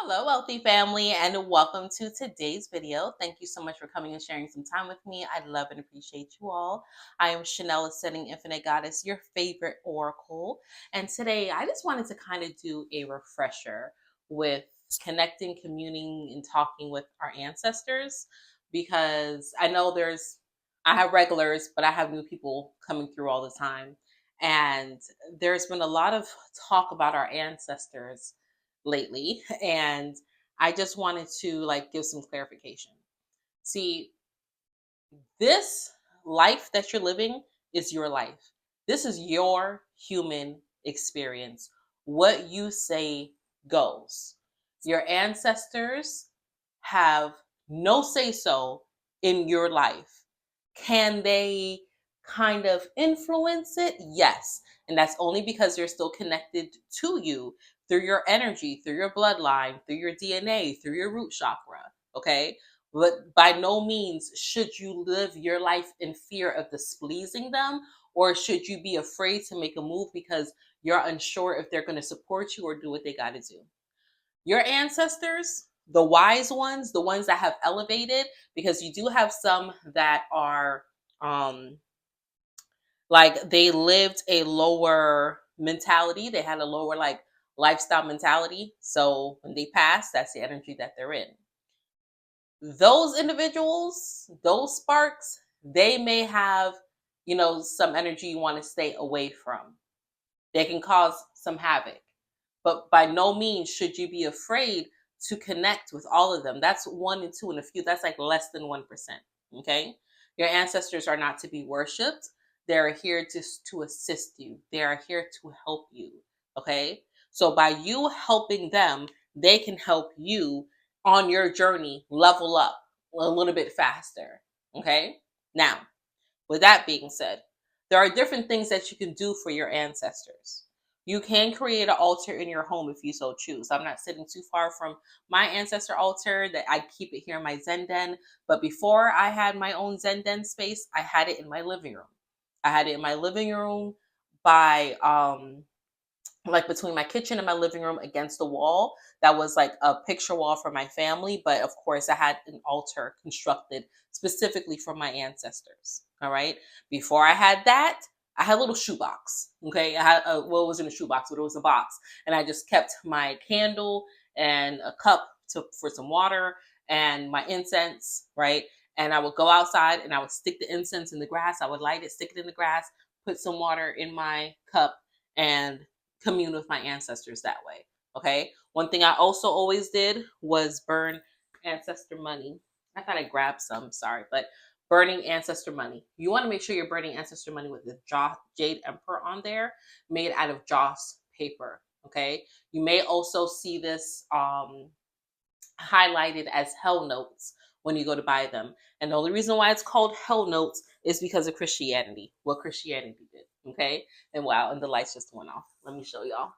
Hello, wealthy family, and welcome to today's video. Thank you so much for coming and sharing some time with me. I love and appreciate you all. I am Chanel Ascending Infinite Goddess, your favorite oracle. And today I just wanted to kind of do a refresher with connecting, communing, and talking with our ancestors, because I know I have regulars, but I have new people coming through all the time. And there's been a lot of talk about our ancestors lately, and I just wanted to give some clarification. See, this life that you're living is your life. This is your human experience. What you say goes. Your ancestors have no say so in your life. Can they kind of influence it? Yes. And that's only because they're still connected to you through your energy, through your bloodline, through your DNA, through your root chakra. Okay. But by no means should you live your life in fear of displeasing them, or should you be afraid to make a move because you're unsure if they're going to support you or do what they got to do. Your ancestors, the wise ones, the ones that have elevated, because you do have some that are like they lived a lower mentality. They had a lower lifestyle mentality. So when they pass, that's the energy that they're in. Those individuals, those sparks, they may have, some energy you want to stay away from. They can cause some havoc. But by no means should you be afraid to connect with all of them. That's 1 and 2 and a few. That's like less than 1%. Okay. Your ancestors are not to be worshipped. They're here to assist you. They are here to help you. Okay. So by you helping them, they can help you on your journey level up a little bit faster. Okay. Now, with that being said, there are different things that you can do for your ancestors. You can create an altar in your home if you so choose. I'm not sitting too far from my ancestor altar, that I keep it here in my Zen den. But before I had my own Zen den space, I had it in my living room. I had it in my living room by between my kitchen and my living room against the wall. That was like a picture wall for my family. But of course, I had an altar constructed specifically for my ancestors. All right. Before I had that, I had a little shoebox. Okay. I had it wasn't a shoebox, but it was a box. And I just kept my candle and a cup for some water and my incense. Right. And I would go outside and I would stick the incense in the grass. I would light it, stick it in the grass, put some water in my cup, and commune with my ancestors that way. Okay. One thing I also always did was burn ancestor money. I thought I grabbed some, sorry, but burning ancestor money. You want to make sure you're burning ancestor money with the Jade Emperor on there, made out of Joss paper. Okay. You may also see this highlighted as Hell Notes when you go to buy them. And the only reason why it's called Hell Notes is because of Christianity, what Christianity did. Okay. And wow, and the lights just went off. Let me show y'all.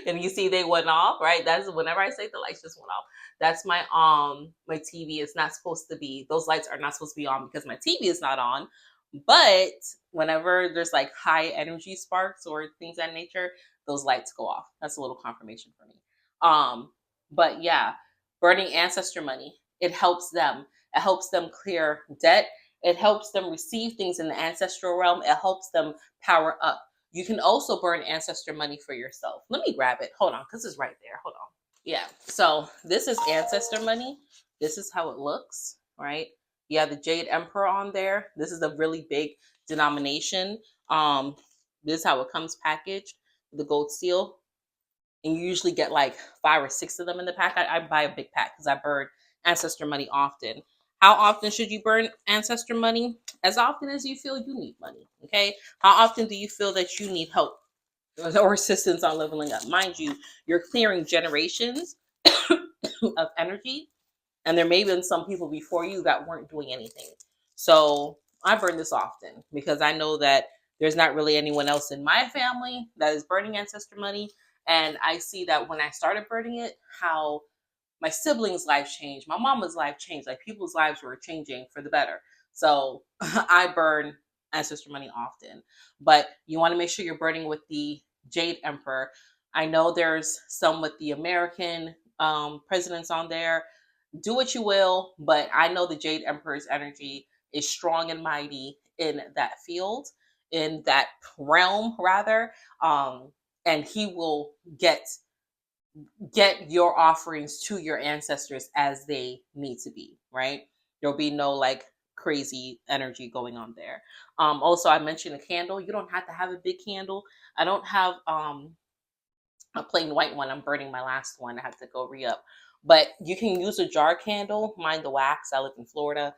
And you see they went off, right? That's whenever I say the lights just went off. That's my my TV is not supposed to be, those lights are not supposed to be on because my TV is not on. But whenever there's like high energy sparks or things of that nature, those lights go off. That's a little confirmation for me. But yeah, burning ancestor money, it helps them. It helps them clear debt. It helps them receive things in the ancestral realm. It helps them power up. You can also burn ancestor money for yourself. Let me grab it. Hold on, because it's right there. Hold on. Yeah, so this is ancestor money. This is how it looks, right? You have the Jade Emperor on there. This is a really big denomination. This is how it comes packaged, the gold seal. And you usually get like 5 or 6 of them in the pack. I buy a big pack because I burn ancestor money often. How often should you burn ancestor money? As often as you feel you need money, okay? How often do you feel that you need help? or assistance on leveling up. Mind you, you're clearing generations of energy, and there may have been some people before you that weren't doing anything. So I burn this often because I know that there's not really anyone else in my family that is burning ancestor money. And I see that when I started burning it, how my siblings' lives changed, my mama's life changed, like people's lives were changing for the better. So I burn ancestor money often, but you want to make sure you're burning with the Jade Emperor. I know there's some with the American presidents on there. Do what you will, but I know the Jade Emperor's energy is strong and mighty in that field, in that realm rather. And he will get your offerings to your ancestors as they need to be, right? There'll be no like crazy energy going on there. Also, I mentioned a candle. You don't have to have a big candle. I don't have a plain white one. I'm burning my last one. I have to go re-up. But you can use a jar candle. Mind the wax. I live in Florida.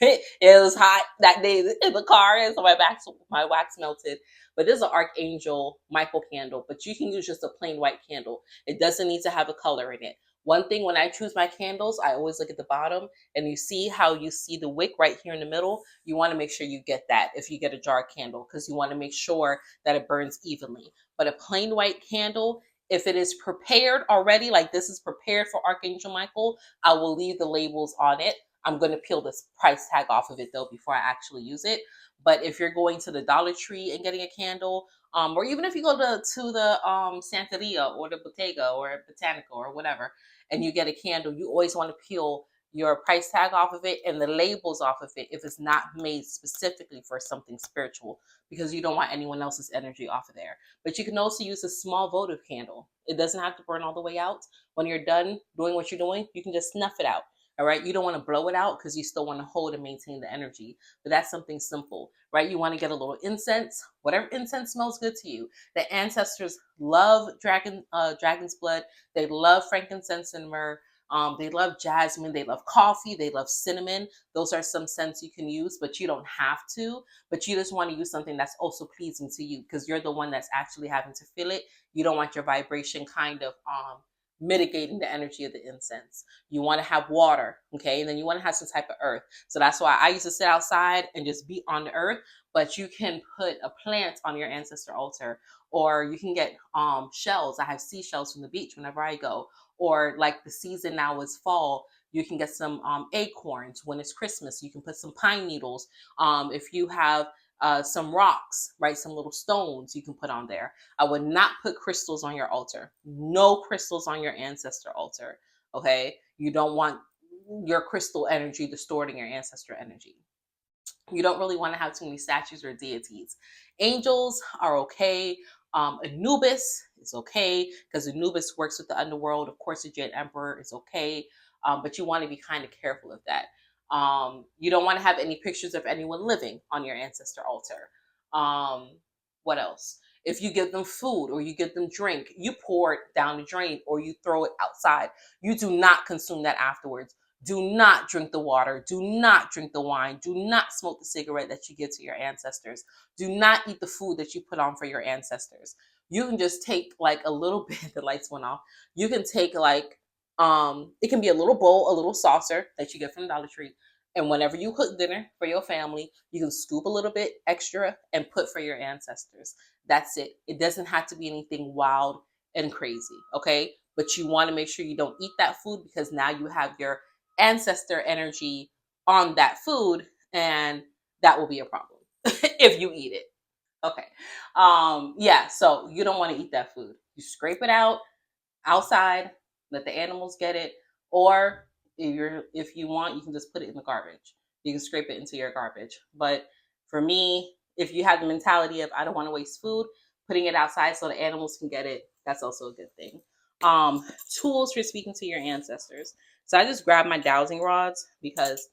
It was hot that day in the car, and so my wax melted. But this is an Archangel Michael candle, but you can use just a plain white candle. It doesn't need to have a color in it. One thing when I choose my candles, I always look at the bottom, and you see how you see the wick right here in the middle. You want to make sure you get that if you get a jar candle, because you want to make sure that it burns evenly. But a plain white candle, if it is prepared already, like this is prepared for Archangel Michael, I will leave the labels on it. I'm going to peel this price tag off of it though before I actually use it. But if you're going to the Dollar Tree and getting a candle, or even if you go to the Santeria or the Bottega or Botanica or whatever, and you get a candle, you always want to peel your price tag off of it and the labels off of it if it's not made specifically for something spiritual, because you don't want anyone else's energy off of there. But you can also use a small votive candle. It doesn't have to burn all the way out. When you're done doing what you're doing, you can just snuff it out. All right. You don't want to blow it out because you still want to hold and maintain the energy. But that's something simple, right? You want to get a little incense, whatever incense smells good to you. The ancestors love dragon's blood. They love frankincense and myrrh. They love jasmine. They love coffee. They love cinnamon. Those are some scents you can use, but you don't have to. But you just want to use something that's also pleasing to you because you're the one that's actually having to feel it. You don't want your vibration kind of mitigating the energy of the incense. You want to have water, okay? And then you want to have some type of earth. So that's why I used to sit outside and just be on the earth. But you can put a plant on your ancestor altar, or you can get shells. I have seashells from the beach whenever I go. Or like the season now is fall, you can get some acorns. When it's Christmas, you can put some pine needles. If you have some rocks, right? Some little stones you can put on there. I would not put crystals on your altar. No crystals on your ancestor altar. Okay. You don't want your crystal energy distorting your ancestor energy. You don't really want to have too many statues or deities. Angels are okay. Anubis is okay because Anubis works with the underworld. Of course, the Jade Emperor is okay, but you want to be kind of careful of that. You don't want to have any pictures of anyone living on your ancestor altar. What else? If you give them food or you give them drink, you pour it down the drain or you throw it outside. You do not consume that afterwards. Do not drink the water. Do not drink the wine. Do not smoke the cigarette that you give to your ancestors. Do not eat the food that you put on for your ancestors. You can just take like a little bit, the lights went off. You can take like, it can be a little bowl, a little saucer that you get from Dollar Tree. And whenever you cook dinner for your family, you can scoop a little bit extra and put for your ancestors. That's it. It doesn't have to be anything wild and crazy, okay? But you want to make sure you don't eat that food because now you have your ancestor energy on that food, and that will be a problem if you eat it. Okay. Yeah, so you don't want to eat that food. You scrape it out outside, let the animals get it, or if you want, you can just put it in the garbage. You can scrape it into your garbage. But for me, if you have the mentality of I don't want to waste food, putting it outside so the animals can get it, that's also a good thing. Tools for speaking to your ancestors. So I just grabbed my dowsing rods because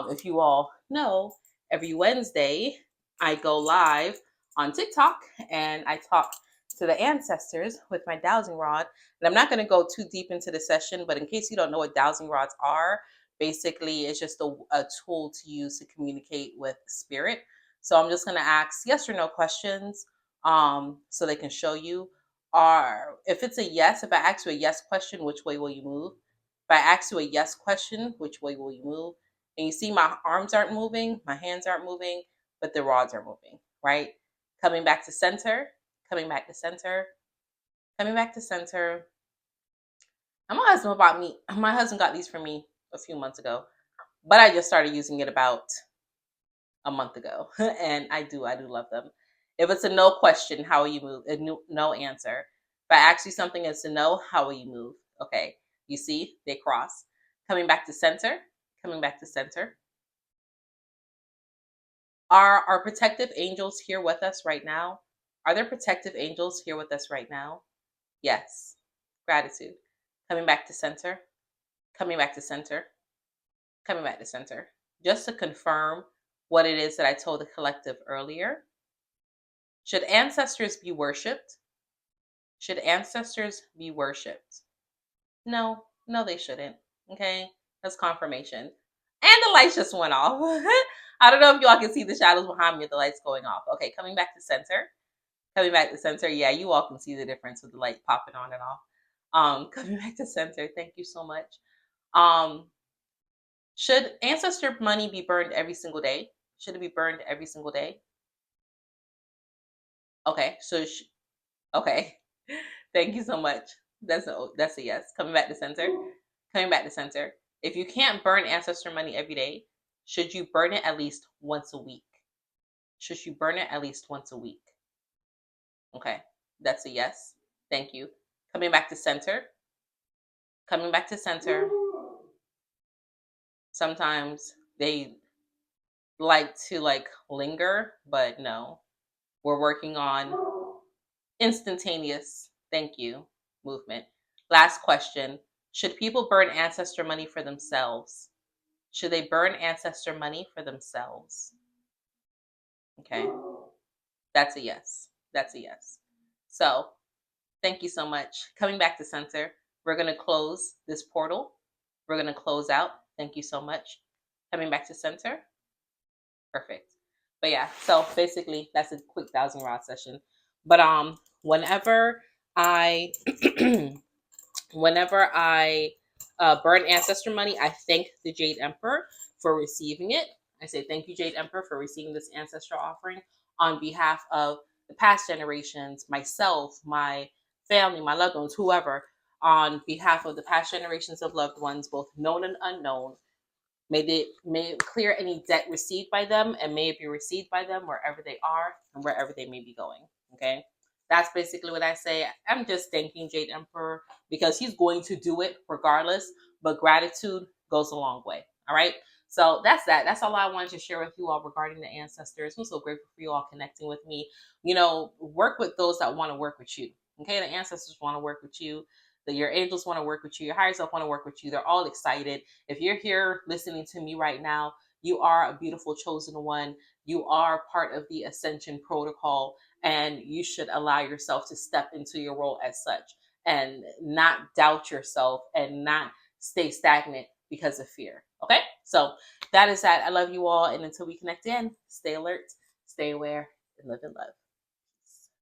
if you all know, every Wednesday I go live on TikTok and I talk to the ancestors with my dowsing rod. And I'm not going to go too deep into the session, but in case you don't know what dowsing rods are, basically it's just a tool to use to communicate with spirit. So I'm just going to ask yes or no questions. so they can show you. Or if it's a yes, if I ask you a yes question, which way will you move? If I ask you a yes question, which way will you move? And you see my arms aren't moving, my hands aren't moving, but the rods are moving, right? Coming back to center, coming back to center, coming back to center. And my husband got these for me a few months ago, but I just started using it about a month ago. And I do love them. If it's a no question, how will you move? A no answer. If I ask you something it's a no, how will you move? Okay. You see, they cross. Coming back to center, coming back to center. Are our protective angels here with us right now? Are there protective angels here with us right now? Yes. Gratitude. Coming back to center, coming back to center, coming back to center. Just to confirm what it is that I told the collective earlier. Should ancestors be worshipped? Should ancestors be worshipped? No, no, they shouldn't. Okay, that's confirmation. And the lights just went off. I don't know if y'all can see the shadows behind me with the lights going off. Okay, coming back to center. Coming back to center. Yeah, you all can see the difference with the light popping on and off. Coming back to center. Thank you so much. Should ancestor money be burned every single day? Should it be burned every single day? Okay, so okay. Thank you so much. That's a yes. Coming back to center. Coming back to center. If you can't burn ancestor money every day, should you burn it at least once a week? Should you burn it at least once a week? Okay, that's a yes. Thank you. Coming back to center. Coming back to center. Sometimes they like to linger, but no. We're working on instantaneous, thank you, movement. Last question. Should people burn ancestor money for themselves? Should they burn ancestor money for themselves? Okay. That's a yes. That's a yes. So thank you so much. Coming back to center, we're going to close this portal. We're going to close out. Thank you so much. Coming back to center. Perfect. But yeah, so basically that's a quick Dowsing Rod session. But whenever I whenever I burn ancestor money, I thank the Jade Emperor for receiving it. I say thank you, Jade Emperor, for receiving this ancestral offering on behalf of the past generations, myself, my family, my loved ones, whoever, on behalf of the past generations of loved ones, both known and unknown. May it clear any debt received by them, and may it be received by them wherever they are and wherever they may be going. Okay. That's basically what I say. I'm just thanking Jade Emperor because he's going to do it regardless, but gratitude goes a long way. All right. So that's that. That's all I wanted to share with you all regarding the ancestors. I'm so grateful for you all connecting with me. Work with those that want to work with you. Okay. The ancestors want to work with you. Your angels want to work with you. Your higher self want to work with you. They're all excited. If you're here listening to me right now, you are a beautiful chosen one. You are part of the ascension protocol, and you should allow yourself to step into your role as such and not doubt yourself and not stay stagnant because of fear. Okay? So that is that. I love you all. And until we connect again, stay alert, stay aware, and live in love.